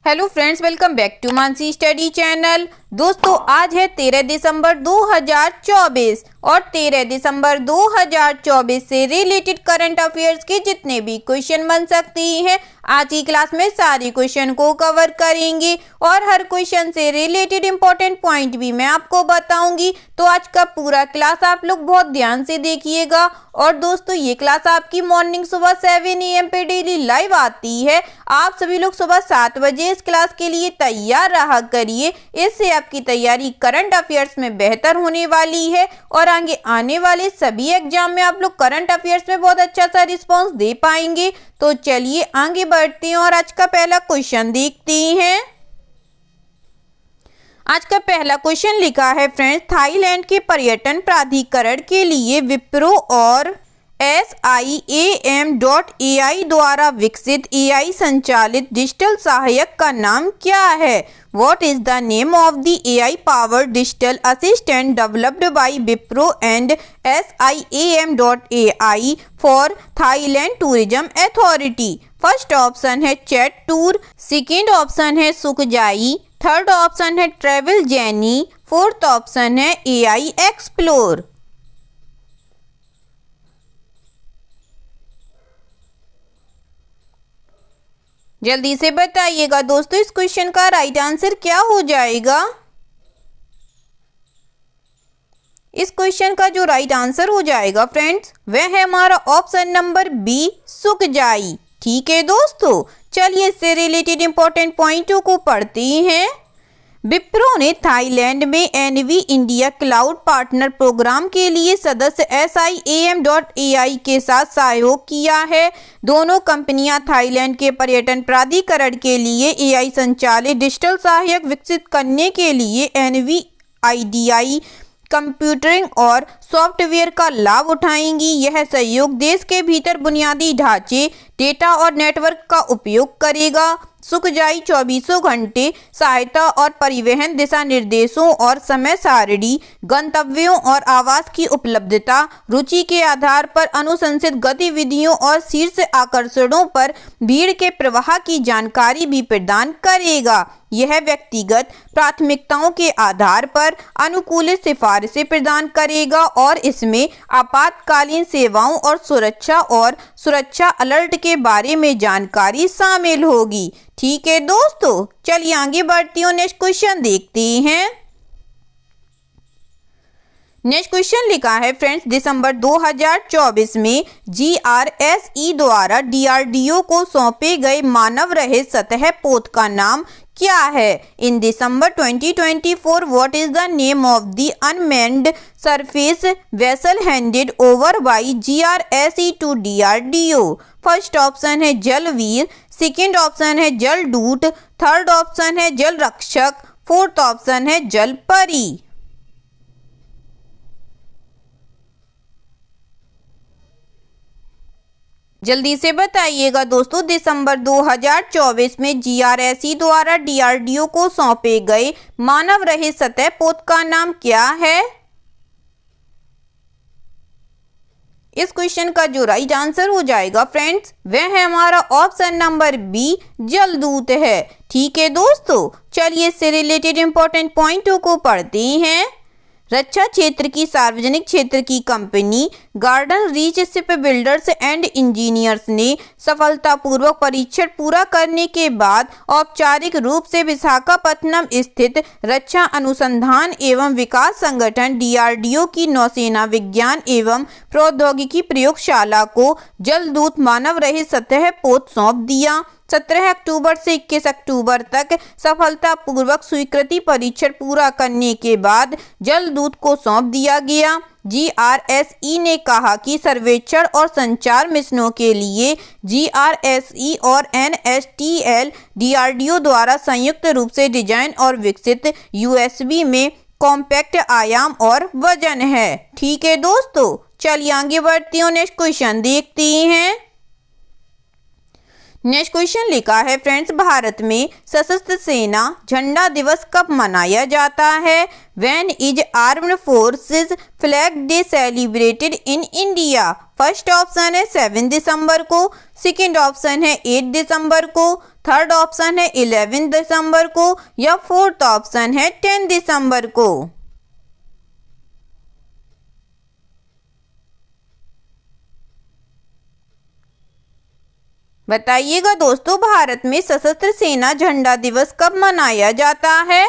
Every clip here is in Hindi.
Hello friends, welcome back to Mansi study channel. दोस्तों, आज है 13 दिसंबर 2024 और 13 दिसंबर 2024 से रिलेटेड करंट अफेयर्स के जितने भी क्वेश्चन बन सकते हैं आज की क्लास में सारे क्वेश्चन को कवर करेंगे और हर क्वेश्चन से रिलेटेड इंपॉर्टेंट पॉइंट भी मैं आपको बताऊंगी। तो आज का पूरा क्लास आप लोग बहुत ध्यान से देखिएगा। और दोस्तों, ये क्लास आपकी मॉर्निंग सुबह 7 AM पे डेली लाइव आती है। आप सभी लोग सुबह 7 बजे इस क्लास के लिए तैयार रहा करिए। इससे आपकी तैयारी करंट अफेयर्स में बेहतर होने वाली है और आगे आने वाले सभी एग्जाम में आप लोग करंट अफेयर्स में बहुत अच्छा सा रिस्पॉन्स दे पाएंगे। तो चलिए आगे बढ़ते हैं और आज का पहला क्वेश्चन देखते हैं। आज का पहला क्वेश्चन लिखा है फ्रेंड्स, थाईलैंड के पर्यटन प्राधिकरण के लिए विप्रो और SIAM.AI द्वारा विकसित AI संचालित डिजिटल सहायक का नाम क्या है? What is the name of the AI powered digital assistant developed by Wipro and SIAM.AI for Thailand Tourism Authority? First option है चैट टूर, सेकेंड ऑप्शन है सुखजाई, थर्ड ऑप्शन है ट्रेवल जेनी, फोर्थ ऑप्शन है AI एक्सप्लोर। जल्दी से बताइएगा दोस्तों, इस क्वेश्चन का राइट आंसर क्या हो जाएगा? इस क्वेश्चन का जो राइट आंसर हो जाएगा फ्रेंड्स, वह है हमारा ऑप्शन नंबर बी, सुखजाई। ठीक है दोस्तों, चलिए इससे रिलेटेड इंपॉर्टेंट पॉइंटों को पढ़ते हैं। विप्रो ने थाईलैंड में Nvidia cloud partner programme के लिए सदस्य SIAM.AI के साथ सहयोग किया है। दोनों कंपनियां थाईलैंड के पर्यटन प्राधिकरण के लिए AI संचालित डिजिटल सहायक विकसित करने के लिए NVIDIA कंप्यूटिंग और सॉफ्टवेयर का लाभ उठाएंगी। यह सहयोग देश के भीतर बुनियादी ढांचे, डेटा और नेटवर्क का उपयोग करेगा। सुखजाई 24 घंटे सहायता और परिवहन दिशा निर्देशों और समय सारणी, गंतव्यों और आवास की उपलब्धता, रुचि के आधार पर अनुशंसित गतिविधियों और शीर्ष आकर्षणों पर भीड़ के प्रवाह की जानकारी भी प्रदान करेगा। यह व्यक्तिगत प्राथमिकताओं के आधार पर अनुकूलित सिफारिशें प्रदान करेगा और इसमें आपातकालीन सेवाओं और सुरक्षा अलर्ट के बारे में जानकारी शामिल होगी। ठीक है दोस्तों, चलिए आगे बढ़ती हूँ, नेक्स्ट क्वेश्चन देखते हैं। नेक्स्ट क्वेश्चन लिखा है फ्रेंड्स, दिसंबर 2024 में GRSE द्वारा DRDO को सौंपे गए मानव रहित सतह पोत का नाम क्या है? In December 2024 what is the name of the unmanned surface vessel handed over by GRSE to DRDO? First option है जलवीर, सेकेंड ऑप्शन है जलदूत, थर्ड ऑप्शन है जल रक्षक, फोर्थ ऑप्शन है जल परी। जल्दी से बताइएगा दोस्तों, दिसंबर 2024 में GRSE द्वारा DRDO को सौंपे गए मानव रहित सतह पोत का नाम क्या है? इस क्वेश्चन का जो राइट आंसर हो जाएगा फ्रेंड्स, वह है हमारा ऑप्शन नंबर बी, जलदूत है। ठीक है दोस्तों, चलिए इससे रिलेटेड इंपॉर्टेंट पॉइंटों को पढ़ते हैं। रक्षा क्षेत्र की सार्वजनिक क्षेत्र की company garden reach ship builders and engineers ने सफलतापूर्वक परीक्षण पूरा करने के बाद औपचारिक रूप से विशाखापत्तनम स्थित रक्षा अनुसंधान एवं विकास संगठन DRDO की नौसेना विज्ञान एवं प्रौद्योगिकी प्रयोगशाला को जलदूत मानव रहित सतह पोत सौंप दिया। 17 अक्टूबर से 21 अक्टूबर तक सफलतापूर्वक स्वीकृति परीक्षण पूरा करने के बाद जलदूत को सौंप दिया गया। GRSE ने कहा कि सर्वेक्षण और संचार मिशनों के लिए GRSE और NSTL DRDO द्वारा संयुक्त रूप से डिजाइन और विकसित USB में कॉम्पैक्ट आयाम और वजन है। ठीक है दोस्तों, चलिए आगे बढ़ती हूँ, नेक्स्ट क्वेश्चन देखते हैं। नेक्स्ट क्वेश्चन लिखा है फ्रेंड्स, भारत में सशस्त्र सेना झंडा दिवस कब मनाया जाता है? When is armed forces flag day celebrated in India? First option है 7 दिसंबर को, सेकंड ऑप्शन है 8 दिसंबर को, थर्ड ऑप्शन है 11 दिसंबर को या फोर्थ ऑप्शन है 10 दिसंबर को। बताइएगा दोस्तों, भारत में सशस्त्र सेना झंडा दिवस कब मनाया जाता है?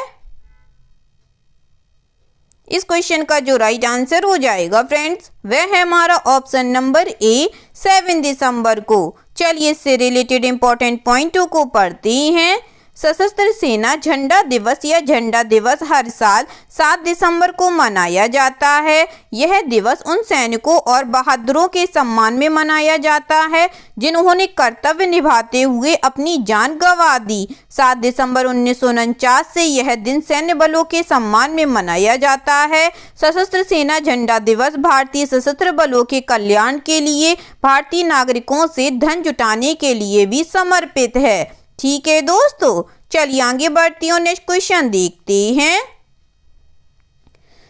इस क्वेश्चन का जो राइट आंसर हो जाएगा फ्रेंड्स, वह है हमारा ऑप्शन नंबर ए 7 दिसंबर को। चलिए इससे रिलेटेड इंपॉर्टेंट पॉइंटों को पढ़ते हैं। सशस्त्र सेना झंडा दिवस या झंडा दिवस हर साल 7 दिसंबर को मनाया जाता है। यह दिवस उन सैनिकों और बहादुरों के सम्मान में मनाया जाता है जिन्होंने कर्तव्य निभाते हुए अपनी जान गंवा दी। 7 दिसंबर 1949 से यह दिन सैन्य बलों के सम्मान में मनाया जाता है। सशस्त्र सेना झंडा दिवस भारतीय सशस्त्र बलों के कल्याण के लिए भारतीय नागरिकों से धन जुटाने के लिए भी समर्पित है। ठीक है दोस्तों, चलिए आगे बढ़ती हूँ, नेक्स्ट क्वेश्चन देखते हैं।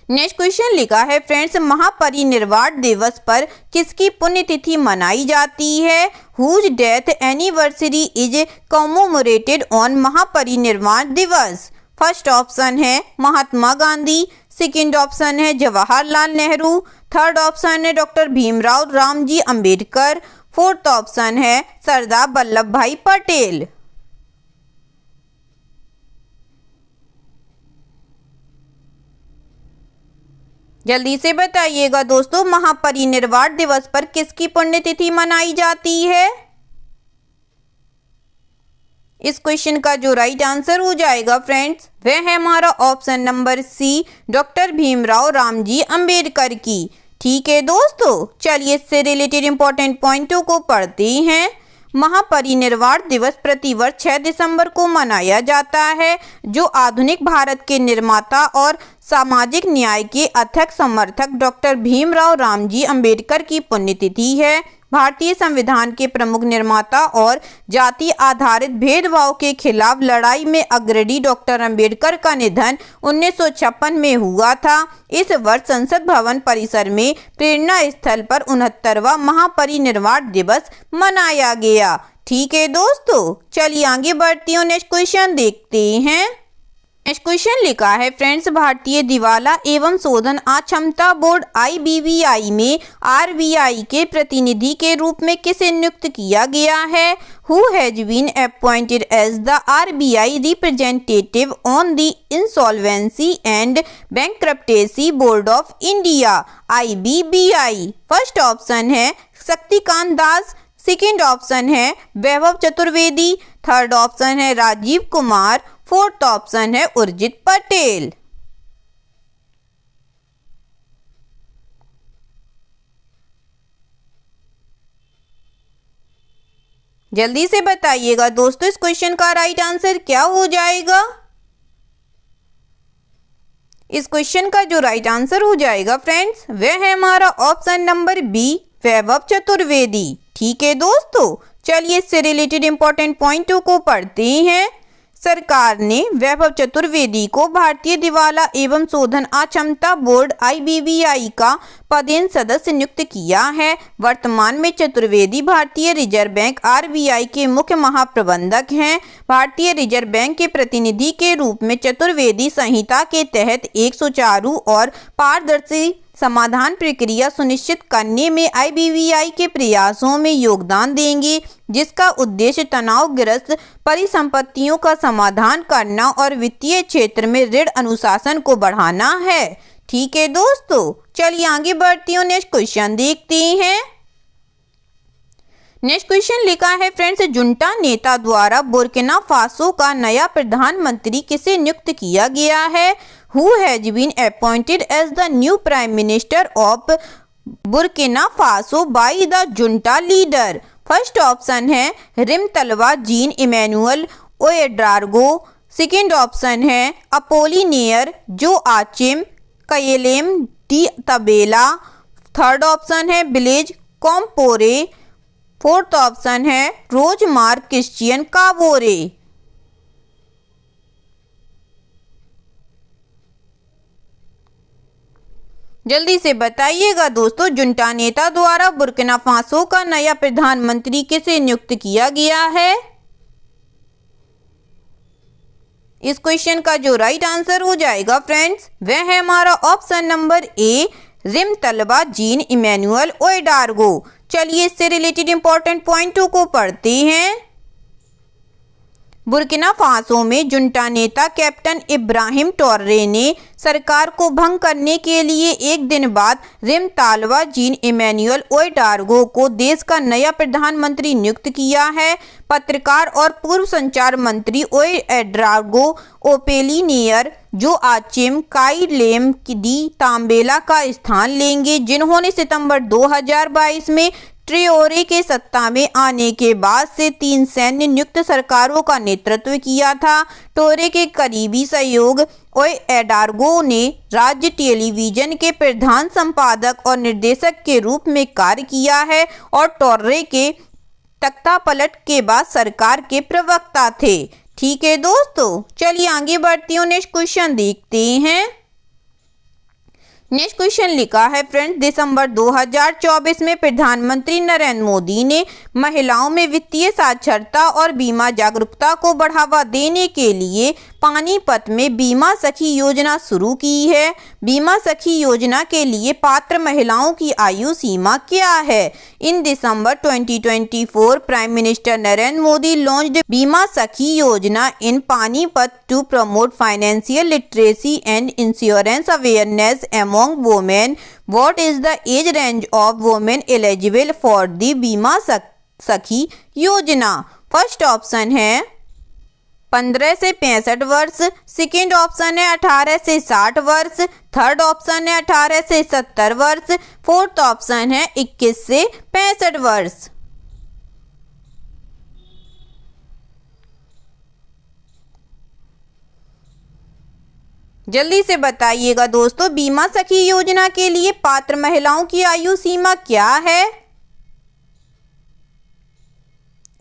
नेक्स्ट क्वेश्चन लिखा है फ्रेंड्स, महापरिनिर्वाण दिवस पर किसकी पुण्यतिथि मनाई जाती है? Whose death anniversary is commemorated on Mahaparinirvan Diwas? First option है महात्मा गांधी, सेकंड ऑप्शन है जवाहरलाल नेहरू, थर्ड ऑप्शन है doctor Bhimrao Ramji Ambedkar, fourth option है सरदार वल्लभ भाई पटेल। जल्दी से बताइएगा दोस्तों, महापरिनिर्वाण दिवस पर किसकी पुण्यतिथि मनाई जाती है? इस क्वेश्चन का जो राइट आंसर हो जाएगा फ्रेंड्स, वह है हमारा option number C doctor Bhimrao Ramji Ambedkar की। ठीक है दोस्तों, चलिए इससे रिलेटेड इंपॉर्टेंट पॉइंटों को पढ़ते हैं। महापरिनिर्वाण दिवस प्रतिवर्ष 6 दिसंबर को मनाया जाता है, जो आधुनिक भारत के निर्माता और सामाजिक न्याय के अथक समर्थक डॉक्टर भीमराव रामजी अंबेडकर की पुण्यतिथि है। भारतीय संविधान के प्रमुख निर्माता और जाति आधारित भेदभाव के खिलाफ लड़ाई में अग्रणी डॉक्टर अंबेडकर का निधन 1956 में हुआ था। इस वर्ष संसद भवन परिसर में प्रेरणा स्थल पर 69वां महापरिनिर्वाण दिवस मनाया गया। ठीक है दोस्तों, चलिए आगे बढ़ती हूँ, नेक्स्ट क्वेश्चन देखते हैं। नेक्स्ट क्वेश्चन लिखा है फ्रेंड्स, भारतीय दिवाला एवं शोधन अक्षमता बोर्ड IBBI में RBI के प्रतिनिधि के रूप में किसे नियुक्त किया गया है? Who has been appointed as the RBI representative on the Insolvency and Bankruptcy Board of India IBBI? First option है शक्तिकांत दास, सेकंड ऑप्शन है वैभव चतुर्वेदी, थर्ड ऑप्शन है राजीव कुमार, फोर्थ ऑप्शन है उर्जित पटेल। जल्दी से बताइएगा दोस्तों, इस क्वेश्चन का राइट आंसर क्या हो जाएगा? इस क्वेश्चन का जो राइट आंसर हो जाएगा फ्रेंड्स, वह है हमारा ऑप्शन नंबर बी वैभव चतुर्वेदी। ठीक है दोस्तों, चलिए इससे रिलेटेड इंपॉर्टेंट पॉइंटों को पढ़ते हैं। सरकार ने वैभव चतुर्वेदी को भारतीय दिवाला एवं शोधन अक्षमता बोर्ड IBBI का पदेन सदस्य नियुक्त किया है। वर्तमान में चतुर्वेदी भारतीय रिजर्व बैंक RBI के मुख्य महाप्रबंधक हैं। भारतीय रिजर्व बैंक के प्रतिनिधि के रूप में चतुर्वेदी संहिता के तहत एक सुचारू और पारदर्शी समाधान प्रक्रिया सुनिश्चित करने में IBBI के प्रयासों में योगदान देंगे, जिसका उद्देश्य तनावग्रस्त परिसंपत्तियों का समाधान करना और वित्तीय क्षेत्र में ऋण अनुशासन को बढ़ाना है। ठीक है दोस्तों, चलिए आगे बढ़ती हूँ, नेक्स्ट क्वेश्चन देखते हैं। नेक्स्ट क्वेश्चन लिखा है फ्रेंड्स, जुंटा नेता द्वारा बुर्किना फासो का नया प्रधानमंत्री किसे नियुक्त किया गया है? Who has been appointed as the new prime minister of Burkina Faso by the junta leader? First option है रिमतलवा जीन इमैनुअल ओएड्रागो, सेकंड ऑप्शन है अपोलिनेयर जो आचिम कयलेम डी तबेला, थर्ड ऑप्शन है ब्लेज कॉम्पोरे, फोर्थ ऑप्शन है रोजमार्क क्रिश्चियन काबोरे। जल्दी से बताइएगा दोस्तों, जुंटा नेता द्वारा बुर्किना फासो का नया प्रधानमंत्री किसे नियुक्त किया गया है? इस क्वेश्चन का जो राइट आंसर हो जाएगा फ्रेंड्स, वह है हमारा option number A, Rimtalba Jean Emmanuel Ouedraogo. चलिए इससे रिलेटेड इंपॉर्टेंट पॉइंटों को पढ़ते हैं। बुर्किना फासो में जुंटा नेता कैप्टन इब्राहिम ट्रोरे ने सरकार को भंग करने के लिए एक दिन बाद रिमतालबा जीन इमैनुअल ओएडार्गो को देश का नया प्रधानमंत्री नियुक्त किया है। पत्रकार और पूर्व संचार मंत्री ओएडार्गो ओपेलिनेयर जो आचेम काइलेम दी तांबेला का स्थान लेंगे, जिन्होंने सितंबर 2022 में ट्रोरे के सत्ता में आने के बाद से 3 सैन्य नियुक्त सरकारों का नेतृत्व किया था। ट्रोरे के करीबी सहयोग ओएडार्गो ने राज्य टेलीविजन के प्रधान संपादक और निर्देशक के रूप में कार्य किया है और ट्रोरे के तख्तापलट के बाद सरकार के प्रवक्ता थे। ठीक है दोस्तों, चलिए आगे बढ़ती हूँ, नेक्स्ट क्वेश्चन देखते हैं। नेक्स्ट क्वेश्चन लिखा है फ्रेंड्स, दिसंबर 2024 में प्रधानमंत्री नरेंद्र मोदी ने महिलाओं में वित्तीय साक्षरता और बीमा जागरूकता को बढ़ावा देने के लिए पानीपत में बीमा सखी योजना शुरू की है। बीमा सखी योजना के लिए पात्र महिलाओं की आयु सीमा क्या है? In December 2024 prime minister Narendra Modi launched Bima Sakhi Yojana in Panipat to promote financial literacy and insurance awareness among women. What is the age range of women eligible for the बीमा सखी योजना? फर्स्ट ऑप्शन है 15 से 65 वर्ष, सेकेंड ऑप्शन है 18 से 60 वर्ष, थर्ड ऑप्शन है 18 से 70 वर्ष, फोर्थ ऑप्शन है 21 से 65 वर्ष। जल्दी से बताइएगा दोस्तों, बीमा सखी योजना के लिए पात्र महिलाओं की आयु सीमा क्या है?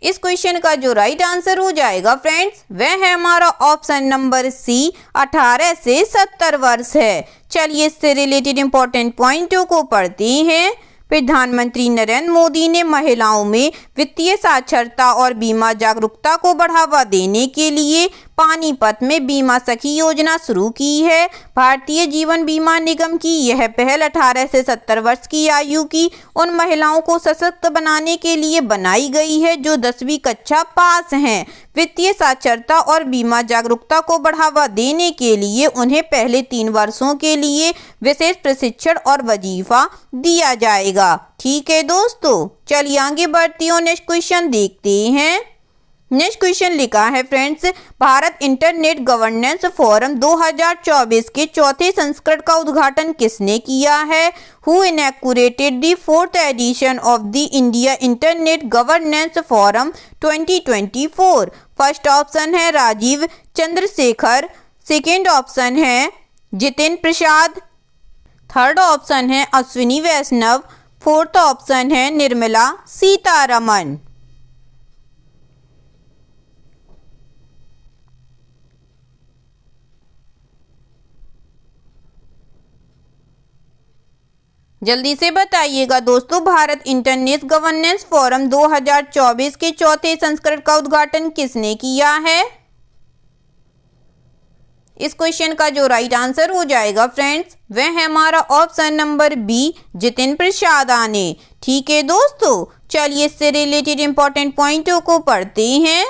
इस क्वेश्चन का जो राइट आंसर हो जाएगा फ्रेंड्स, वह है हमारा ऑप्शन नंबर सी, 18 से 70 वर्ष है। चलिए इससे रिलेटेड इंपॉर्टेंट पॉइंटों को पढ़ते हैं। प्रधानमंत्री नरेंद्र मोदी ने महिलाओं में वित्तीय साक्षरता और बीमा जागरूकता को बढ़ावा देने के लिए पानीपत में बीमा सखी योजना शुरू की है। भारतीय जीवन बीमा निगम की यह पहल 18 से 70 वर्ष की आयु की उन महिलाओं को सशक्त बनाने के लिए बनाई गई है जो 10वीं कक्षा पास हैं। वित्तीय साक्षरता और बीमा जागरूकता को बढ़ावा देने के लिए उन्हें पहले 3 वर्षों के लिए विशेष प्रशिक्षण और वजीफा दिया जाएगा। ठीक है दोस्तों, चलिए आगे बढ़ती हूँ, नेक्स्ट क्वेश्चन देखते हैं। नेक्स्ट क्वेश्चन लिखा है friends, Bharat internet governance forum 2024 के चौथे संस्करण का उद्घाटन किसने किया है? Who inaugurated the 4th edition of the India internet governance forum 2024? First option है राजीव चंद्रशेखर, सेकेंड ऑप्शन है जितेंद्र प्रसाद, थर्ड ऑप्शन है अश्विनी वैष्णव, फोर्थ ऑप्शन है निर्मला सीतारमण। जल्दी से बताइएगा दोस्तों, भारत इंटरनेट गवर्नेंस फोरम 2024 के चौथे संस्करण का उद्घाटन किसने किया है? इस क्वेश्चन का जो राइट आंसर हो जाएगा फ्रेंड्स, वह है हमारा option number B, Jitendra Prasad ने। ठीक है दोस्तों, चलिए इससे रिलेटेड इंपॉर्टेंट पॉइंटों को पढ़ते हैं।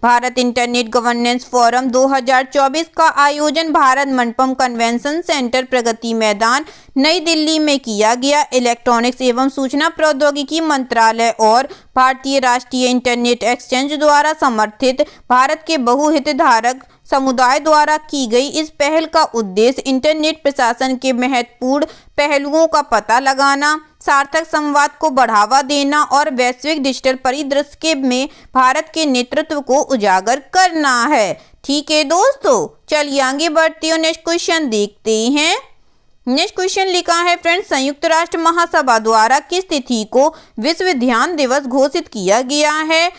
भारत इंटरनेट गवर्नेंस फोरम 2024 का आयोजन भारत मंडपम कन्वेंशन सेंटर, प्रगति मैदान, नई दिल्ली में किया गया। इलेक्ट्रॉनिक्स एवं सूचना प्रौद्योगिकी मंत्रालय और भारतीय राष्ट्रीय इंटरनेट एक्सचेंज द्वारा समर्थित भारत के बहुहितधारक समुदाय द्वारा की गई इस पहल का उद्देश्य इंटरनेट प्रशासन के महत्वपूर्ण पहलुओं का पता लगाना, सार्थक संवाद को बढ़ावा देना और वैश्विक डिजिटल परिदृश्य में भारत के नेतृत्व को उजागर करना है। ठीक है दोस्तों, चलिए आगे बढ़ते हैं, नेक्स्ट क्वेश्चन देखते हैं। नेक्स्ट क्वेश्चन लिखा है फ्रेंड्स, संयुक्त राष्ट्र महासभा द्वारा किस तिथि को विश्व ध्यान दिवस घोषित किया गया है?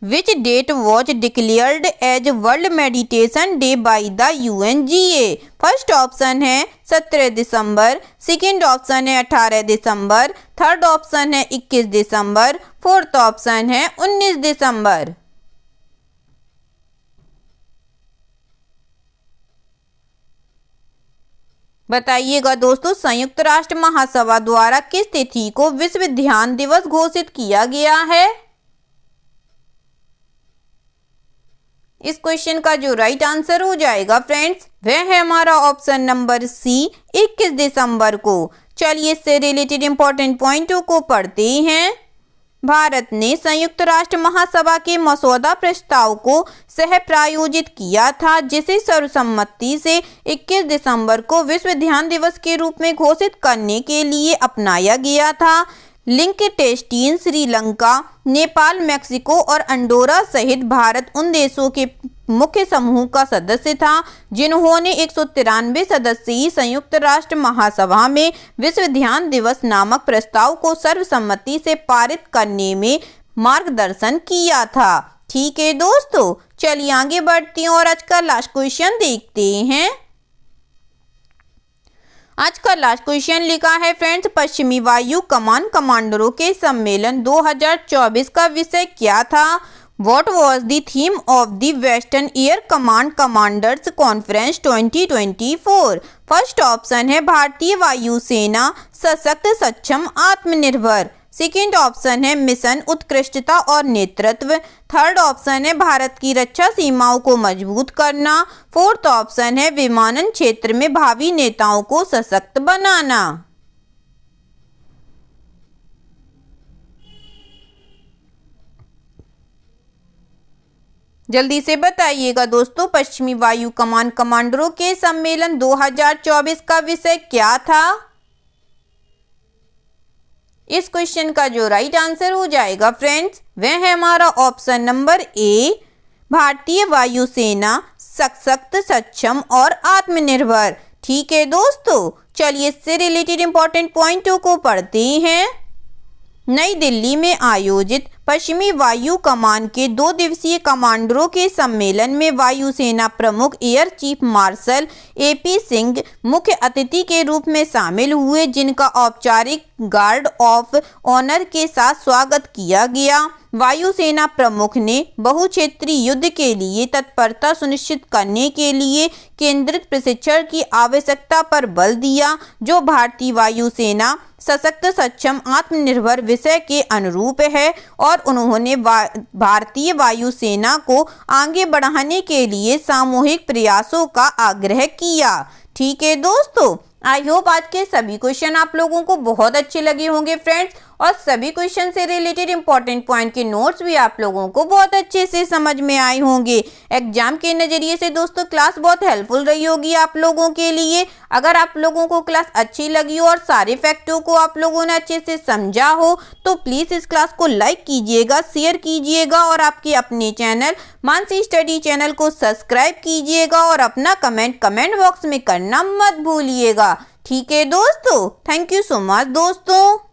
Which date was declared as world meditation day by the UNGA? First option है 17 दिसंबर, सेकेंड ऑप्शन है 18 दिसंबर, थर्ड ऑप्शन है 21 दिसंबर, फोर्थ ऑप्शन है 19 दिसंबर। बताइएगा दोस्तों, संयुक्त राष्ट्र महासभा द्वारा किस तिथि को विश्व ध्यान दिवस घोषित किया गया है? इस क्वेश्चन का जो राइट आंसर हो जाएगा फ्रेंड्स, वह है हमारा ऑप्शन नंबर सी, 21 दिसंबर को। चलिए इससे रिलेटेड इंपॉर्टेंट पॉइंटों को पढ़ते हैं। भारत ने संयुक्त राष्ट्र महासभा के मसौदा प्रस्ताव को सह प्रायोजित किया था, जिसे सर्वसम्मति से 21 दिसंबर को विश्व ध्यान दिवस के रूप में घोषित करने के लिए अपनाया गया था। लिंकटेस्टीन, श्रीलंका, नेपाल, मेक्सिको और अंडोरा सहित भारत उन देशों के मुख्य समूह का सदस्य था जिन्होंने 193 सदस्यीय संयुक्त राष्ट्र महासभा में विश्व ध्यान दिवस नामक प्रस्ताव को सर्वसम्मति से पारित करने में मार्गदर्शन किया था। ठीक है दोस्तों, चलिए आगे बढ़ते हैं और आज का लास्ट क्वेश्चन देखते हैं। आज का लास्ट क्वेश्चन लिखा है फ्रेंड्स, पश्चिमी वायु कमान कमांडरों के सम्मेलन 2024 का विषय क्या था? What was the theme of the Western Air Command Commanders Conference 2024? First option है भारतीय वायुसेना सशक्त, सक्षम, आत्मनिर्भर। सेकेंड ऑप्शन है मिशन उत्कृष्टता और नेतृत्व। थर्ड ऑप्शन है भारत की रक्षा सीमाओं को मजबूत करना। फोर्थ ऑप्शन है विमानन क्षेत्र में भावी नेताओं को सशक्त बनाना। जल्दी से बताइएगा दोस्तों, पश्चिमी वायु कमान कमांडरों के सम्मेलन 2024 का विषय क्या था? इस क्वेश्चन का जो राइट आंसर हो जाएगा फ्रेंड्स, वह है हमारा ऑप्शन नंबर ए, भारतीय वायुसेना सशक्त, सक्षम और आत्मनिर्भर। ठीक है दोस्तों, चलिए इससे रिलेटेड इंपॉर्टेंट पॉइंटों को पढ़ते हैं। नई दिल्ली में आयोजित पश्चिमी वायु कमान के 2 दिवसीय कमांडरों के सम्मेलन में वायुसेना प्रमुख air chief marshal AP Singh मुख्य अतिथि के रूप में शामिल हुए, जिनका औपचारिक गार्ड ऑफ ऑनर के साथ स्वागत किया गया। वायुसेना प्रमुख ने बहुक्षेत्रीय युद्ध के लिए तत्परता सुनिश्चित करने के लिए केंद्रित प्रशिक्षण की आवश्यकता पर बल दिया, जो भारतीय वायुसेना सशक्त, सक्षम, आत्मनिर्भर विषय के अनुरूप है, और उन्होंने भारतीय वायुसेना को आगे बढ़ाने के लिए सामूहिक प्रयासों का आग्रह किया। ठीक है दोस्तों, आई होप आज के सभी क्वेश्चन आप लोगों को बहुत अच्छे लगे होंगे फ्रेंड्स, और सभी क्वेश्चन से रिलेटेड इंपॉर्टेंट पॉइंट के नोट्स भी आप लोगों को बहुत अच्छे से समझ में आए होंगे। एग्जाम के नज़रिए से दोस्तों क्लास बहुत हेल्पफुल रही होगी आप लोगों के लिए। अगर आप लोगों को क्लास अच्छी लगी हो और सारे फैक्टों को आप लोगों ने अच्छे से समझा हो तो प्लीज़ इस क्लास को लाइक कीजिएगा, शेयर कीजिएगा और आपके अपने चैनल मानसी स्टडी चैनल को सब्सक्राइब कीजिएगा और अपना कमेंट बॉक्स में करना मत भूलिएगा। ठीक है दोस्तों, थैंक यू सो मच दोस्तों।